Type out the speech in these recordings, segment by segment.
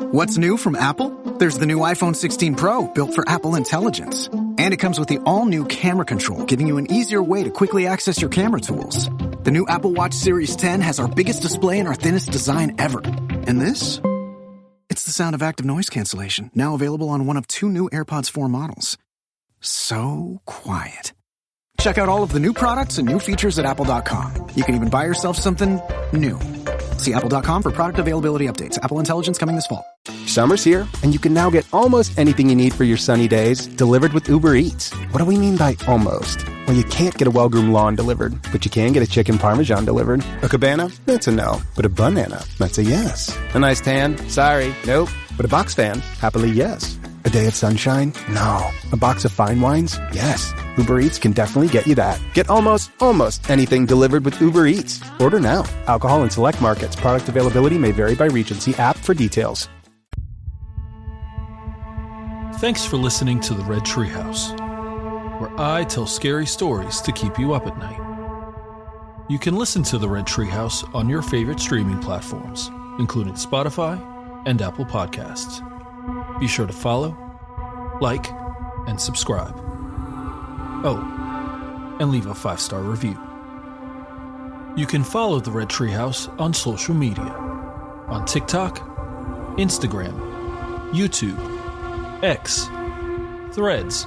What's new from Apple? There's the new iPhone 16 Pro, built for Apple Intelligence. And it comes with the all-new camera control, giving you an easier way to quickly access your camera tools. The new Apple Watch Series 10 has our biggest display and our thinnest design ever. And this? It's the sound of active noise cancellation, now available on one of 2 new AirPods 4 models. So quiet. Check out all of the new products and new features at apple.com. You can even buy yourself something new. See apple.com for product availability updates. Apple Intelligence coming this fall. Summer's here, and you can now get almost anything you need for your sunny days delivered with Uber Eats. What do we mean by almost? Well, you can't get a well-groomed lawn delivered, but you can get a chicken parmesan delivered. A cabana? That's a no. But a banana? That's a yes. A nice tan? Sorry, nope. But a box fan? Happily, yes. A day of sunshine? No. A box of fine wines? Yes. Uber Eats can definitely get you that. Get almost anything delivered with Uber Eats. Order now. Alcohol in select markets. Product availability may vary by region. See app for details. Thanks for listening to the Red Treehouse, where I tell scary stories to keep you up at night. You can listen to the Red Treehouse on your favorite streaming platforms, including Spotify and Apple Podcasts. Be sure to follow, like, and subscribe. Oh, and leave a 5-star review. You can follow the Red Treehouse on social media, on TikTok, Instagram, YouTube, X, Threads,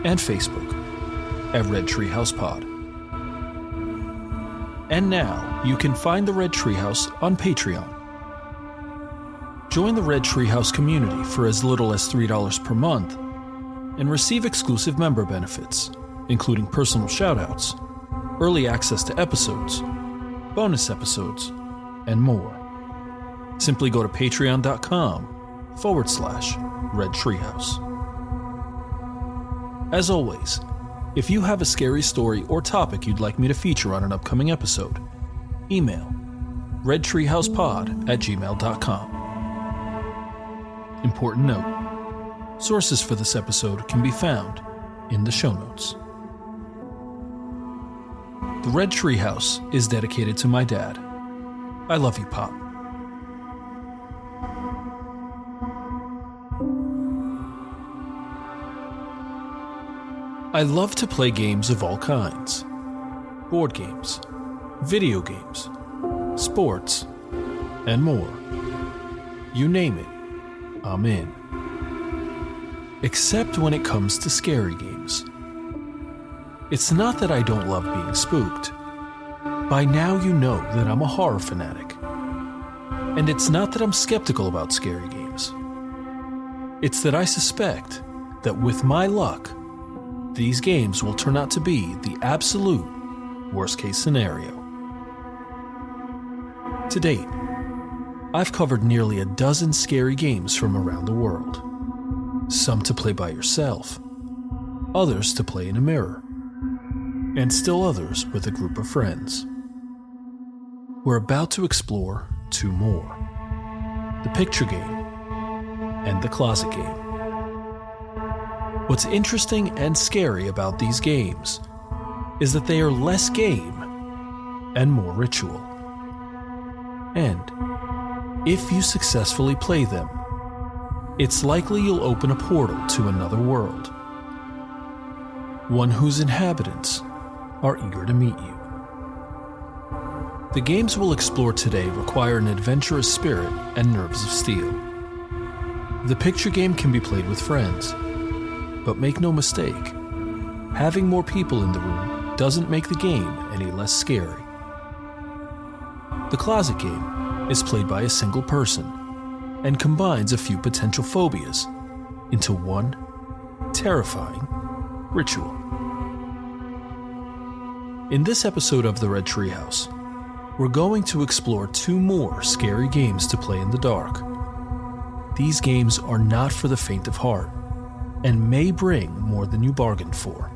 and Facebook at Red Treehouse Pod. And now you can find the Red Treehouse on Patreon. Join the Red Treehouse community for as little as $3 per month and receive exclusive member benefits, including personal shoutouts, early access to episodes, bonus episodes, and more. Simply go to patreon.com/Red Treehouse. As always, if you have a scary story or topic you'd like me to feature on an upcoming episode, email redtreehousepod@gmail.com. Important note, sources for this episode can be found in the show notes. The Red Treehouse is dedicated to my dad. I love you, Pop. I love to play games of all kinds. Board games, video games, sports, and more. You name it, I'm in. Except when it comes to scary games. It's not that I don't love being spooked. By now you know that I'm a horror fanatic. And it's not that I'm skeptical about scary games. It's that I suspect that with my luck, these games will turn out to be the absolute worst-case scenario. To date, I've covered nearly a dozen scary games from around the world. Some to play by yourself, others to play in a mirror, and still others with a group of friends. We're about to explore 2 more: the picture game and the closet game. What's interesting and scary about these games is that they are less game and more ritual. And if you successfully play them, it's likely you'll open a portal to another world, one whose inhabitants are eager to meet you. The games we'll explore today require an adventurous spirit and nerves of steel. The picture game can be played with friends, but make no mistake, having more people in the room doesn't make the game any less scary. The closet game is played by a single person and combines a few potential phobias into one terrifying ritual. In this episode of the Red Treehouse, we're going to explore 2 more scary games to play in the dark. These games are not for the faint of heart and may bring more than you bargained for.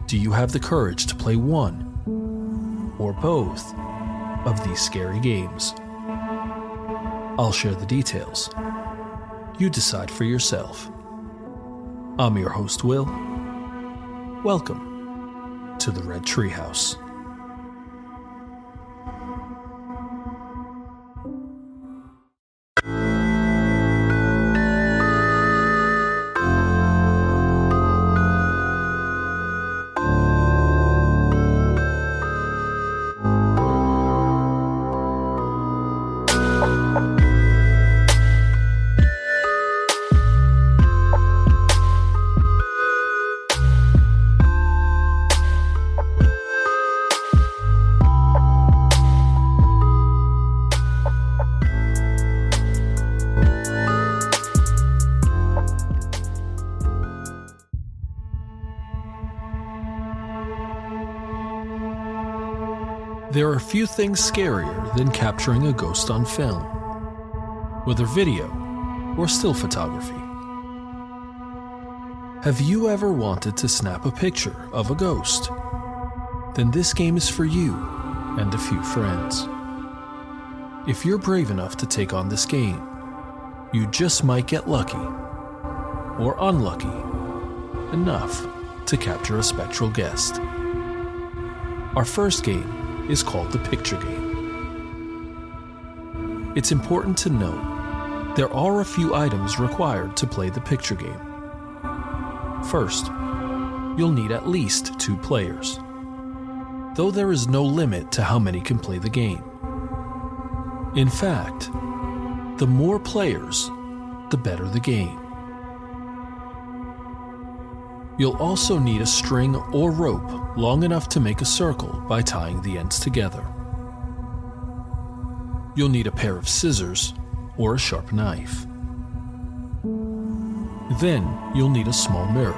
Do you have the courage to play one or both of these scary games? I'll share the details. You decide for yourself. I'm your host, Will. Welcome to the Red Treehouse. There are few things scarier than capturing a ghost on film, whether video or still photography. Have you ever wanted to snap a picture of a ghost? Then this game is for you and a few friends. If you're brave enough to take on this game, you just might get lucky or unlucky enough to capture a spectral guest. Our first game is called the picture game. It's important to note there are a few items required to play the picture game. First, you'll need at least 2 players, though there is no limit to how many can play the game. In fact, the more players, the better the game. You'll also need a string or rope long enough to make a circle by tying the ends together. You'll need a pair of scissors or a sharp knife. Then you'll need a small mirror,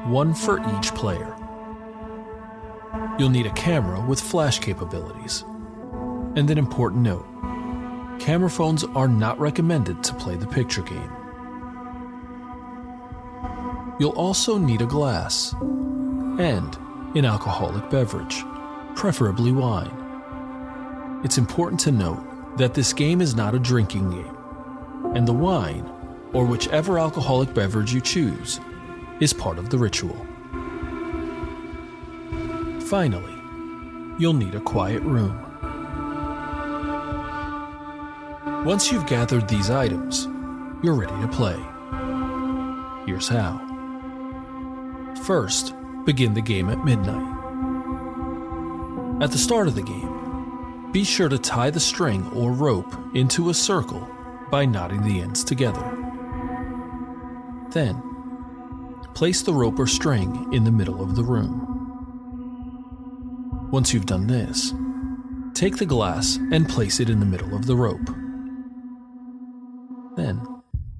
one for each player. You'll need a camera with flash capabilities. And an important note, camera phones are not recommended to play the picture game. You'll also need a glass and an alcoholic beverage, preferably wine. It's important to note that this game is not a drinking game, and the wine, or whichever alcoholic beverage you choose, is part of the ritual. Finally, you'll need a quiet room. Once you've gathered these items, you're ready to play. Here's how. First, begin the game at midnight. At the start of the game, be sure to tie the string or rope into a circle by knotting the ends together. Then, place the rope or string in the middle of the room. Once you've done this, take the glass and place it in the middle of the rope. Then,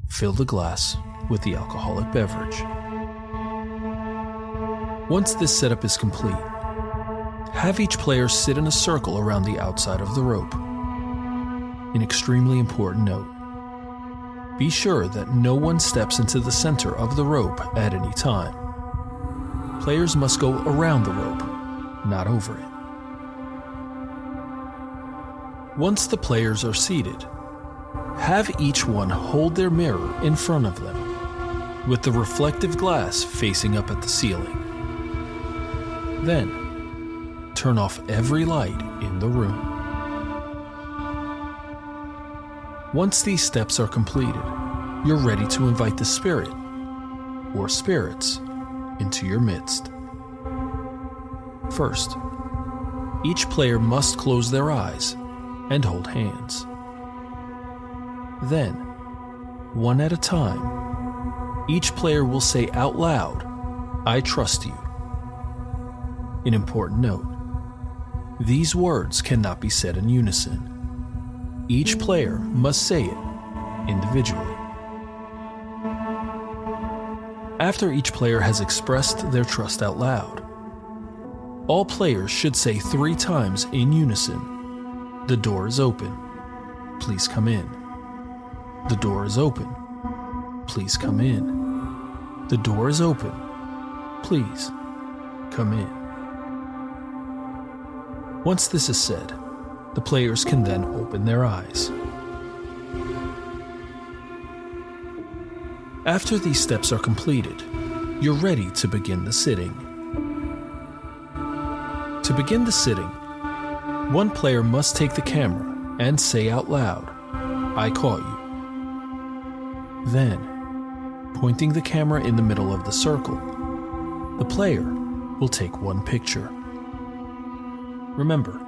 fill the glass with the alcoholic beverage. Once this setup is complete, have each player sit in a circle around the outside of the rope. An extremely important note: be sure that no one steps into the center of the rope at any time. Players must go around the rope, not over it. Once the players are seated, have each one hold their mirror in front of them, with the reflective glass facing up at the ceiling. Then, turn off every light in the room. Once these steps are completed, you're ready to invite the spirit, or spirits, into your midst. First, each player must close their eyes and hold hands. Then, one at a time, each player will say out loud, "I trust you." An important note: these words cannot be said in unison. Each player must say it individually. After each player has expressed their trust out loud, all players should say 3 times in unison, "The door is open. Please come in. The door is open. Please come in. The door is open. Please come in." Once this is said, the players can then open their eyes. After these steps are completed, you're ready to begin the sitting. To begin the sitting, one player must take the camera and say out loud, "I caught you." Then, pointing the camera in the middle of the circle, the player will take one picture. Remember,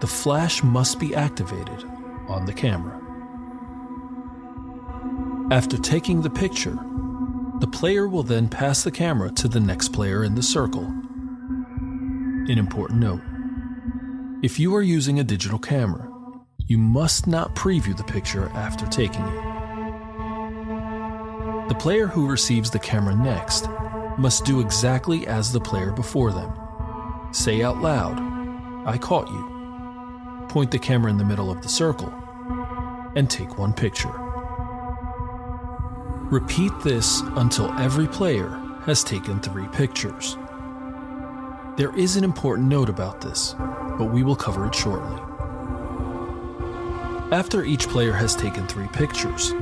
the flash must be activated on the camera. After taking the picture, the player will then pass the camera to the next player in the circle. An important note: if you are using a digital camera, you must not preview the picture after taking it. The player who receives the camera next must do exactly as the player before them. Say out loud, I caught you. Point the camera in the middle of the circle and take one picture. Repeat this until every player has taken 3 pictures. There is an important note about this, but we will cover it shortly. After each player has taken 3 pictures,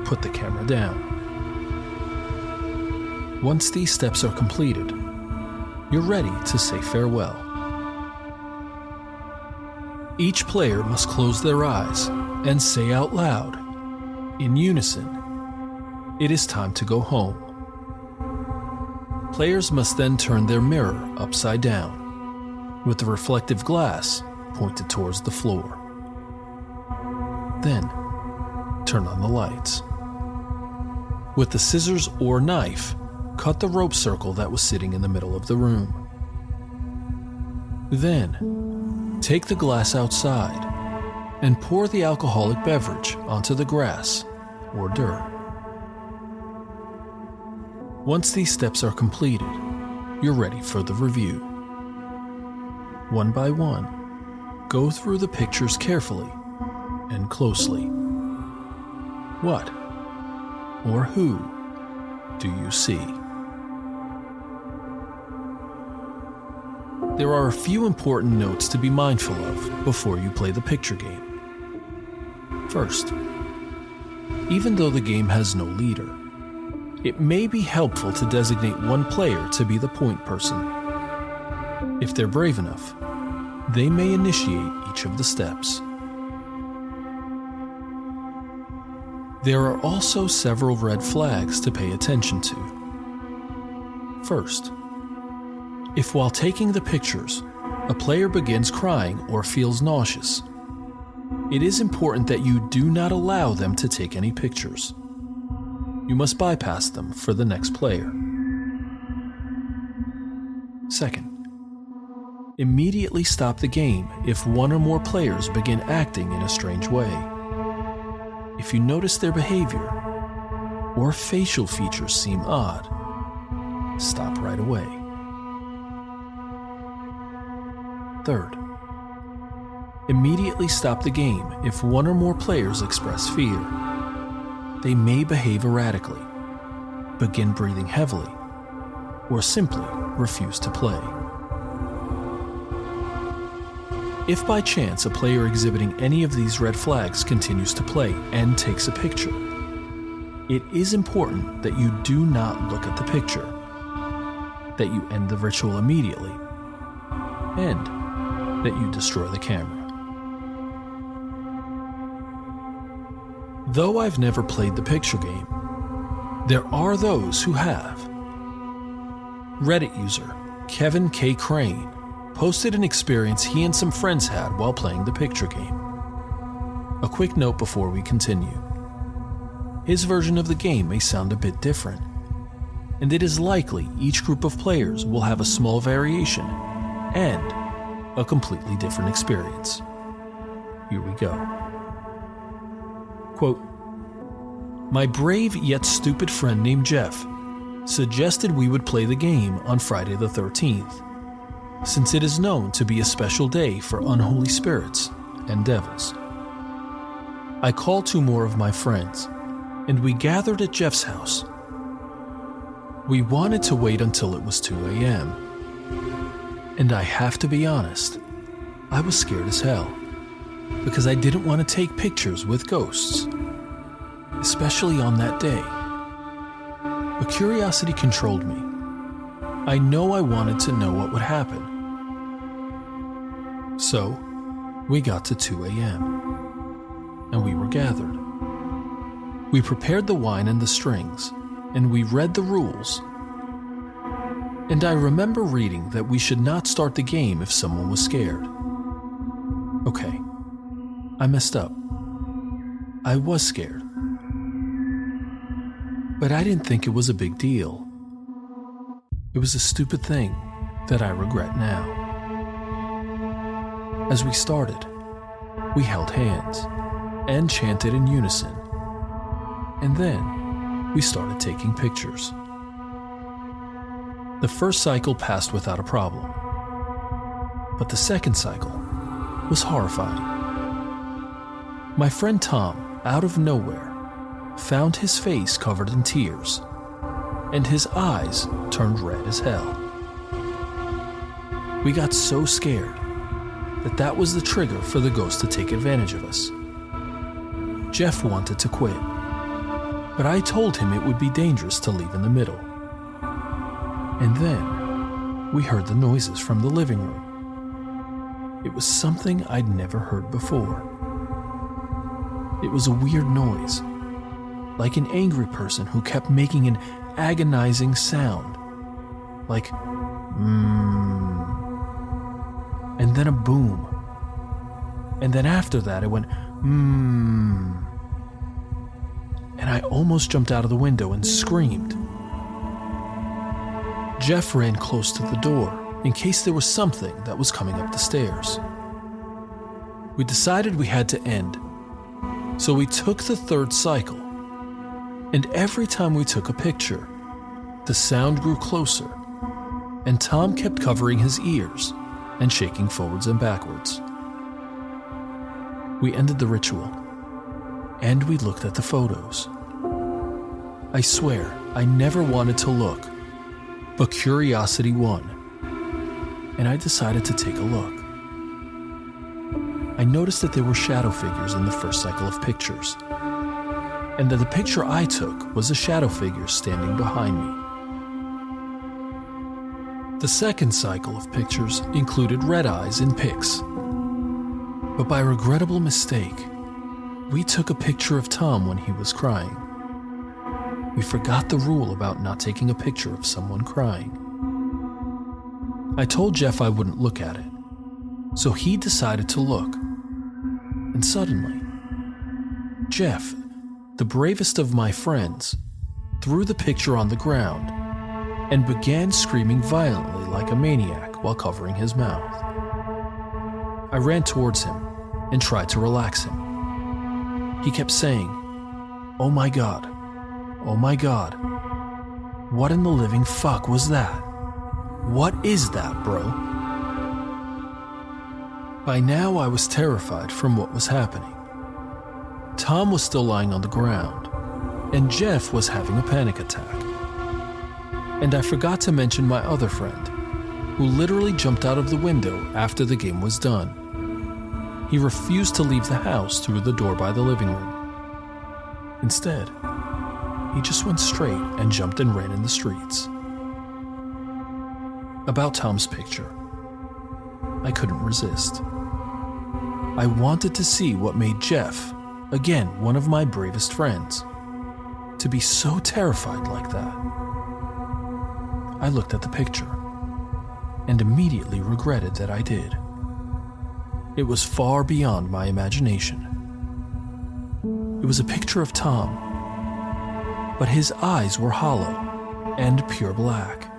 put the camera down. Once these steps are completed, you're ready to say farewell. Each player must close their eyes and say out loud, in unison, "It is time to go home." Players must then turn their mirror upside down, with the reflective glass pointed towards the floor. Then, turn on the lights. With the scissors or knife, cut the rope circle that was sitting in the middle of the room. Then, take the glass outside and pour the alcoholic beverage onto the grass or dirt. Once these steps are completed, you're ready for the review. One by one, go through the pictures carefully and closely. What or who do you see? There are a few important notes to be mindful of before you play the picture game. First, even though the game has no leader, it may be helpful to designate one player to be the point person. If they're brave enough, they may initiate each of the steps. There are also several red flags to pay attention to. First, if while taking the pictures, a player begins crying or feels nauseous, it is important that you do not allow them to take any pictures. You must bypass them for the next player. Second, immediately stop the game if one or more players begin acting in a strange way. If you notice their behavior or facial features seem odd, stop right away. Third, immediately stop the game if one or more players express fear. They may behave erratically, begin breathing heavily, or simply refuse to play. If by chance a player exhibiting any of these red flags continues to play and takes a picture, it is important that you do not look at the picture, that you end the ritual immediately, and that you destroy the camera. Though I've never played the picture game, there are those who have. Reddit user Kevin K. Crane posted an experience he and some friends had while playing the picture game. A quick note before we continue. His version of the game may sound a bit different, and it is likely each group of players will have a small variation and a completely different experience. Here we go. Quote, "My brave yet stupid friend named Jeff suggested we would play the game on Friday the 13th, since it is known to be a special day for unholy spirits and devils. I called 2 more of my friends, and we gathered at Jeff's house. We wanted to wait until it was 2 a.m., and I have to be honest, I was scared as hell, because I didn't want to take pictures with ghosts, especially on that day. But curiosity controlled me. I know I wanted to know what would happen. So, we got to 2 a.m., and we were gathered. We prepared the wine and the strings, and we read the rules. And I remember reading that we should not start the game if someone was scared. Okay, I messed up. I was scared. But I didn't think it was a big deal. It was a stupid thing that I regret now. As we started, we held hands and chanted in unison. And then we started taking pictures. The first cycle passed without a problem. But the second cycle was horrifying. My friend Tom, out of nowhere, found his face covered in tears, and his eyes turned red as hell. We got so scared that was the trigger for the ghost to take advantage of us. Jeff wanted to quit, but I told him it would be dangerous to leave in the middle. And then we heard the noises from the living room. It was something I'd never heard before. It was a weird noise, like an angry person who kept making an agonizing sound, like and then a boom. And then after that, it went and I almost jumped out of the window and screamed. Jeff ran close to the door in case there was something that was coming up the stairs. We decided we had to end, so we took the third cycle. And every time we took a picture, the sound grew closer, and Tom kept covering his ears and shaking forwards and backwards. We ended the ritual, and we looked at the photos. I swear, I never wanted to look, but curiosity won, and I decided to take a look. I noticed that there were shadow figures in the first cycle of pictures, and that the picture I took was a shadow figure standing behind me. The second cycle of pictures included red eyes in pics. But by regrettable mistake, we took a picture of Tom when he was crying. We forgot the rule about not taking a picture of someone crying. I told Jeff I wouldn't look at it, so he decided to look. And suddenly, Jeff, the bravest of my friends, threw the picture on the ground and began screaming violently like a maniac while covering his mouth. I ran towards him and tried to relax him. He kept saying, "Oh my God, oh my God, what in the living fuck was that? What is that, bro?" By now I was terrified from what was happening. Tom was still lying on the ground, and Jeff was having a panic attack. And I forgot to mention my other friend, who literally jumped out of the window after the game was done. He refused to leave the house through the door by the living room. Instead, he just went straight and jumped and ran in the streets. About Tom's picture, I couldn't resist. I wanted to see what made Jeff, again one of my bravest friends, to be so terrified like that. I looked at the picture and immediately regretted that I did. It was far beyond my imagination. It was a picture of Tom, but his eyes were hollow and pure black,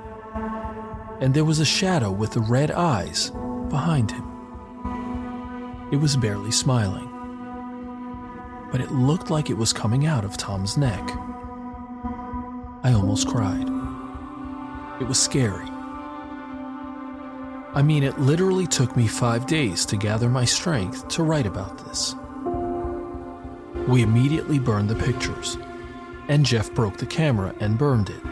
and there was a shadow with the red eyes behind him. It was barely smiling, but it looked like it was coming out of Tom's neck. I almost cried. It was scary. I mean, it literally took me 5 days to gather my strength to write about this. We immediately burned the pictures, and Jeff broke the camera and burned it.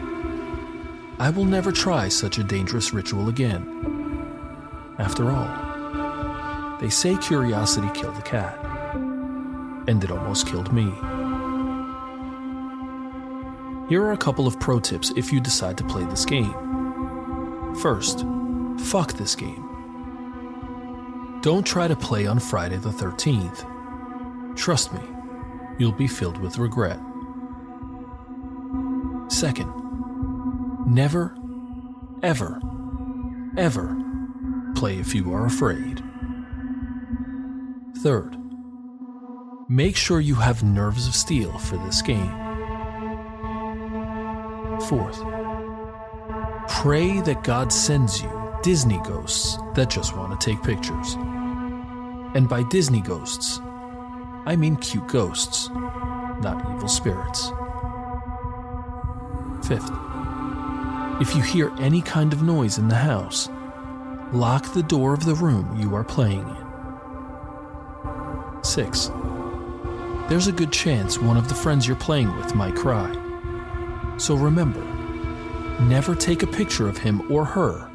I will never try such a dangerous ritual again. After all, they say curiosity killed the cat, and it almost killed me. Here are a couple of pro tips if you decide to play this game. First, fuck this game. Don't try to play on Friday the 13th. Trust me, you'll be filled with regret. Second, never, ever, ever play if you are afraid. Third, make sure you have nerves of steel for this game. Fourth, pray that God sends you Disney ghosts that just want to take pictures. And by Disney ghosts, I mean cute ghosts, not evil spirits. Fifth, if you hear any kind of noise in the house, lock the door of the room you are playing in. 6. There's a good chance one of the friends you're playing with might cry. So remember, never take a picture of him or her,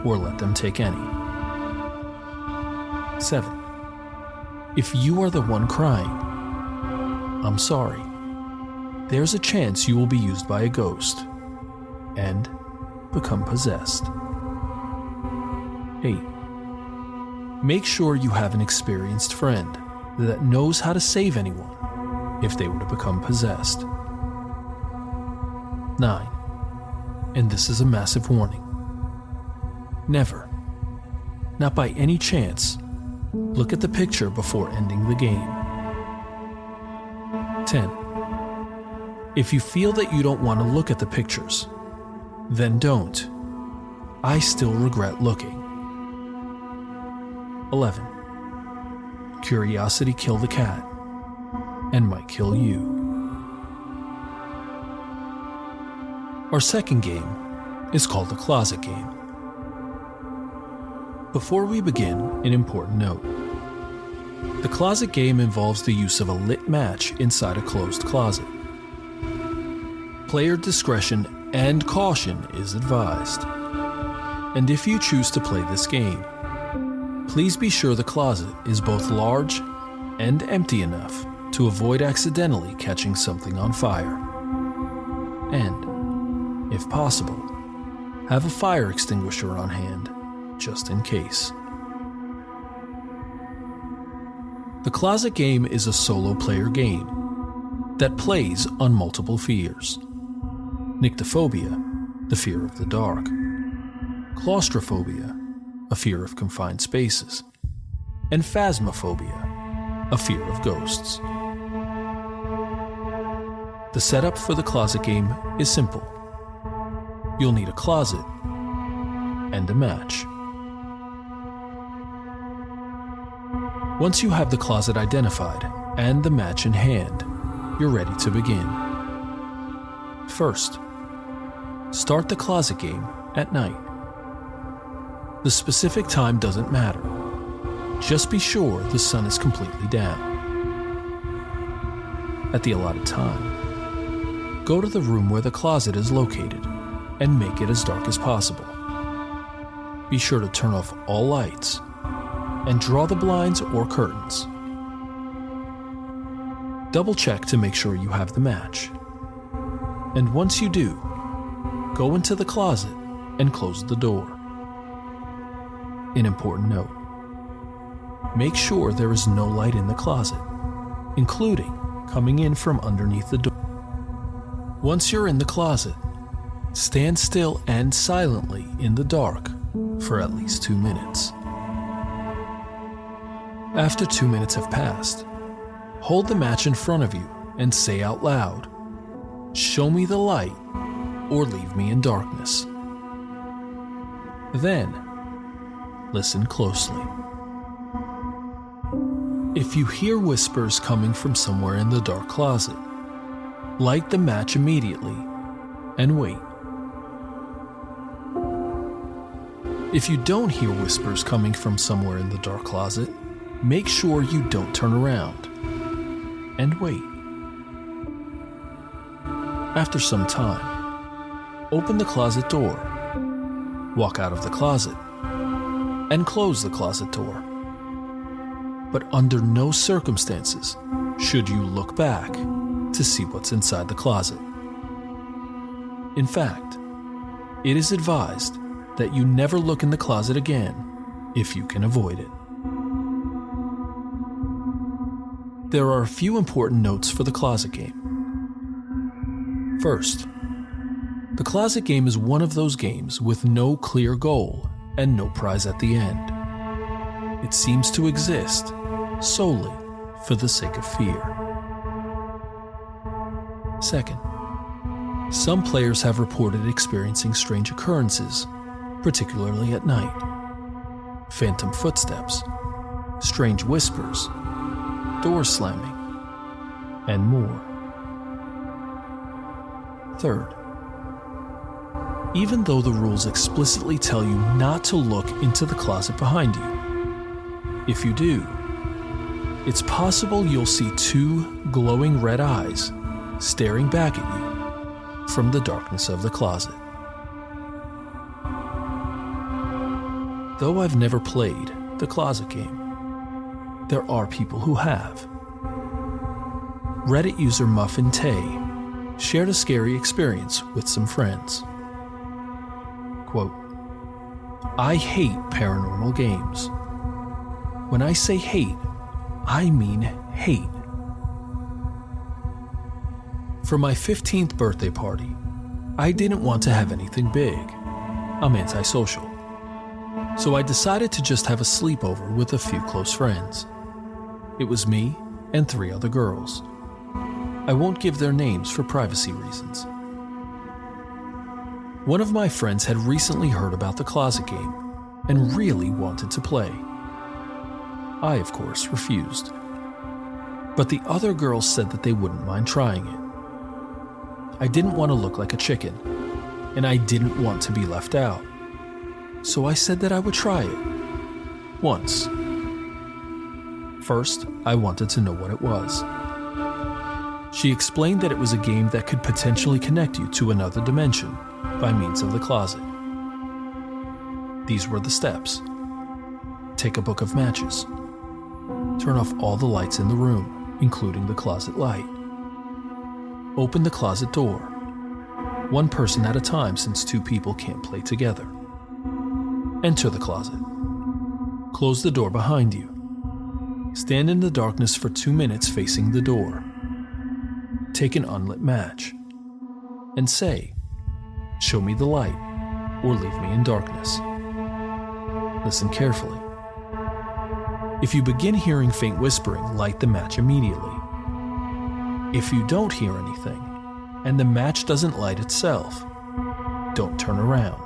or let them take any. 7. If you are the one crying, I'm sorry. There's a chance you will be used by a ghost and become possessed. 8. Make sure you have an experienced friend that knows how to save anyone if they were to become possessed. 9. And this is a massive warning. Never, not by any chance, look at the picture before ending the game. 10. If you feel that you don't want to look at the pictures, then don't. I still regret looking. 11. Curiosity killed the cat and might kill you. Our second game is called the closet game. Before we begin, an important note. The closet game involves the use of a lit match inside a closed closet. Player discretion and caution is advised. And if you choose to play this game, please be sure the closet is both large and empty enough to avoid accidentally catching something on fire. And, if possible, have a fire extinguisher on hand, just in case. The closet game is a solo player game that plays on multiple fears. Nyctophobia, the fear of the dark. Claustrophobia, a fear of confined spaces. And phasmophobia, a fear of ghosts. The setup for the closet game is simple. You'll need a closet and a match. Once you have the closet identified and the match in hand, you're ready to begin. First, start the closet game at night. The specific time doesn't matter. Just be sure the sun is completely down. At the allotted time, go to the room where the closet is located and make it as dark as possible. Be sure to turn off all lights and draw the blinds or curtains. Double check to make sure you have the match. And once you do, go into the closet and close the door. An important note. Make sure there is no light in the closet, including coming in from underneath the door. Once you're in the closet, stand still and silently in the dark for at least 2 minutes. After 2 minutes have passed, hold the match in front of you and say out loud, "Show me the light or leave me in darkness." Then, listen closely. If you hear whispers coming from somewhere in the dark closet, light the match immediately and wait. If you don't hear whispers coming from somewhere in the dark closet, make sure you don't turn around and wait. After some time, open the closet door, walk out of the closet, and close the closet door. But under no circumstances should you look back to see what's inside the closet. In fact, it is advised that you never look in the closet again if you can avoid it. There are a few important notes for the closet game. First, the closet game is one of those games with no clear goal and no prize at the end. It seems to exist solely for the sake of fear. Second, some players have reported experiencing strange occurrences, particularly at night. Phantom footsteps, strange whispers, door slamming, and more. Third, even though the rules explicitly tell you not to look into the closet behind you. If you do, it's possible you'll see two glowing red eyes staring back at you from the darkness of the closet. Though I've never played the closet game, there are people who have. Reddit user Muffin Tay shared a scary experience with some friends. Quote, "I hate paranormal games. When I say hate, I mean hate. For my 15th birthday party, I didn't want to have anything big. I'm antisocial. So I decided to just have a sleepover with a few close friends. It was me and 3 other girls. I won't give their names for privacy reasons. One of my friends had recently heard about the closet game and really wanted to play. I, of course, refused. But the other girls said that they wouldn't mind trying it. I didn't want to look like a chicken, and I didn't want to be left out. So I said that I would try it. Once. First, I wanted to know what it was. She explained that it was a game that could potentially connect you to another dimension by means of the closet. These were the steps. Take a book of matches. Turn off all the lights in the room, including the closet light. Open the closet door. One person at a time since 2 people can't play together. Enter the closet. Close the door behind you. Stand in the darkness for 2 minutes facing the door. Take an unlit match. And say, "Show me the light, or leave me in darkness." Listen carefully. If you begin hearing faint whispering, light the match immediately. If you don't hear anything, and the match doesn't light itself, don't turn around.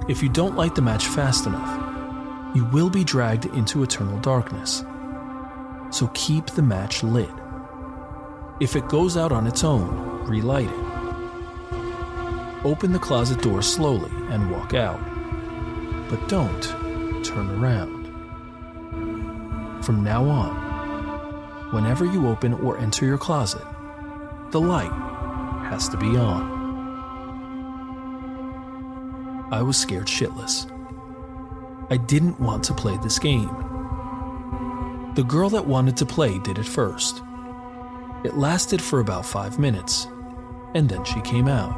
If you don't light the match fast enough, you will be dragged into eternal darkness. So keep the match lit. If it goes out on its own, relight it. Open the closet door slowly and walk out. But don't turn around. From now on, whenever you open or enter your closet, the light has to be on. I was scared shitless. I didn't want to play this game. The girl that wanted to play did it first. It lasted for about 5 minutes, and then she came out.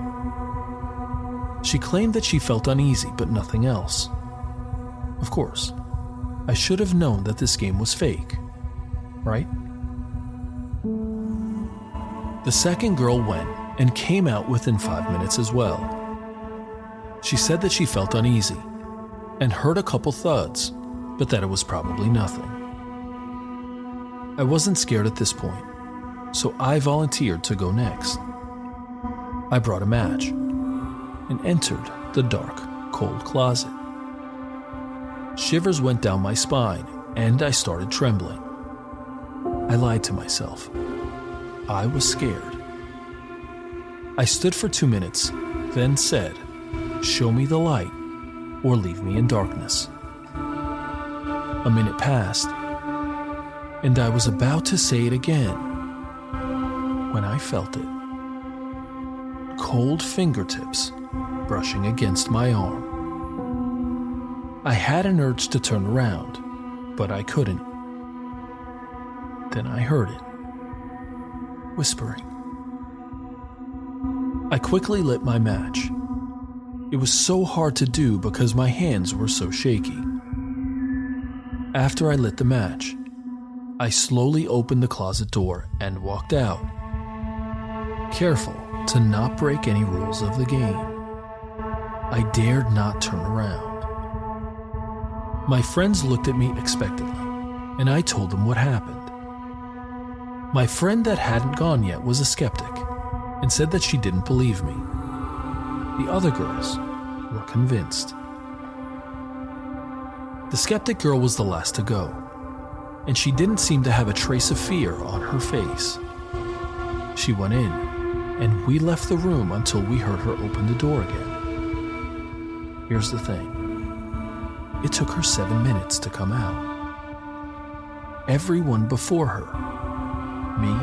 She claimed that she felt uneasy, but nothing else. Of course, I should have known that this game was fake, right? The second girl went and came out within 5 minutes as well. She said that she felt uneasy and heard a couple thuds, but that it was probably nothing. I wasn't scared at this point, so I volunteered to go next. I brought a match and entered the dark, cold closet. Shivers went down my spine, and I started trembling. I lied to myself. I was scared. I stood for 2 minutes, then said, "Show me the light, or leave me in darkness." A minute passed, and I was about to say it again when I felt it. Cold fingertips brushing against my arm. I had an urge to turn around, but I couldn't. Then I heard it. Whispering. I quickly lit my match. It was so hard to do because my hands were so shaky. After I lit the match, I slowly opened the closet door and walked out, careful to not break any rules of the game. I dared not turn around. My friends looked at me expectantly, and I told them what happened. My friend that hadn't gone yet was a skeptic and said that she didn't believe me. The other girls were convinced. The skeptic girl was the last to go, and she didn't seem to have a trace of fear on her face. She went in and we left the room until we heard her open the door again. Here's the thing. It took her 7 minutes to come out. Everyone before her, me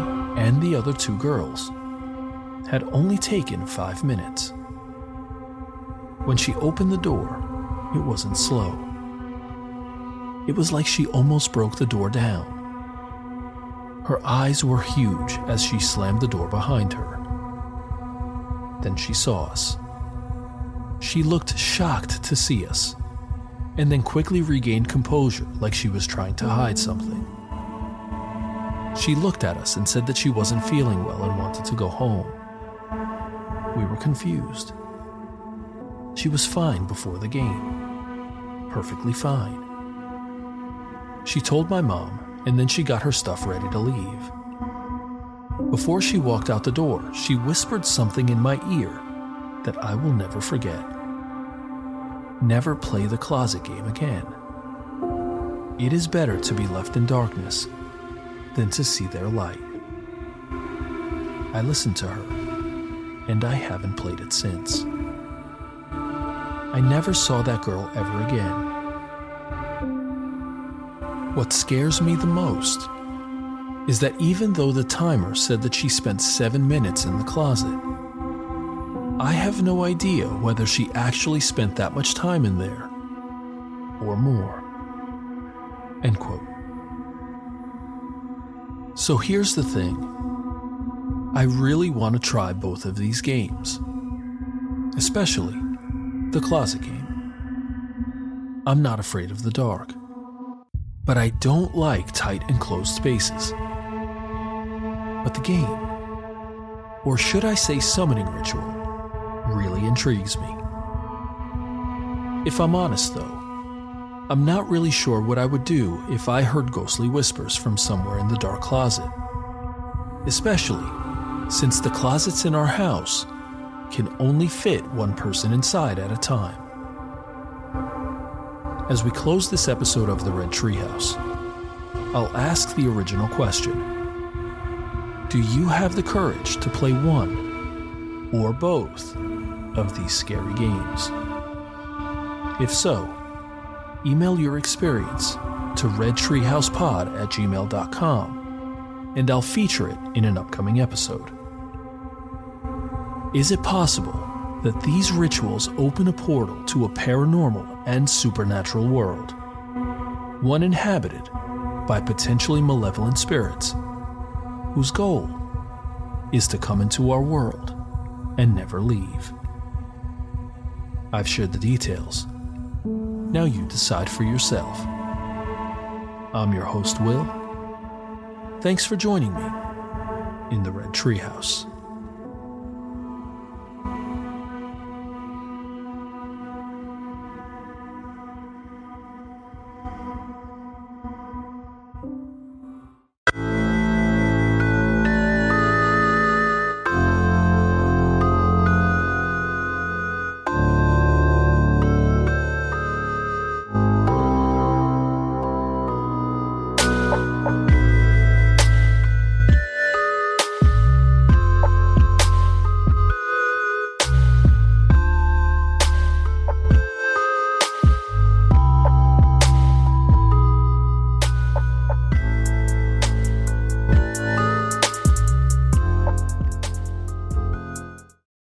and the other 2 girls, had only taken 5 minutes. When she opened the door, it wasn't slow. It was like she almost broke the door down. Her eyes were huge as she slammed the door behind her. Then she saw us. She looked shocked to see us, and then quickly regained composure like she was trying to hide something. She looked at us and said that she wasn't feeling well and wanted to go home. We were confused. She was fine before the game. Perfectly fine. She told my mom, and then she got her stuff ready to leave. Before she walked out the door, she whispered something in my ear that I will never forget. Never play the closet game again. It is better to be left in darkness than to see their light. I listened to her, and I haven't played it since. I never saw that girl ever again. What scares me the most is that even though the timer said that she spent 7 minutes in the closet, I have no idea whether she actually spent that much time in there or more. End quote. So here's the thing. I really want to try both of these games, especially the closet game. I'm not afraid of the dark, but I don't like tight and closed spaces. But the game, or should I say summoning ritual, really intrigues me. If I'm honest though, I'm not really sure what I would do if I heard ghostly whispers from somewhere in the dark closet, especially since the closets in our house can only fit one person inside at a time. As we close this episode of the Red Treehouse, I'll ask the original question. Do you have the courage to play one or both of these scary games? If so, email your experience to redtreehousepod@gmail.com and I'll feature it in an upcoming episode. Is it possible that these rituals open a portal to a paranormal and supernatural world, one inhabited by potentially malevolent spirits, whose goal is to come into our world and never leave? I've shared the details. Now you decide for yourself. I'm your host, Will. Thanks for joining me in the Red Treehouse.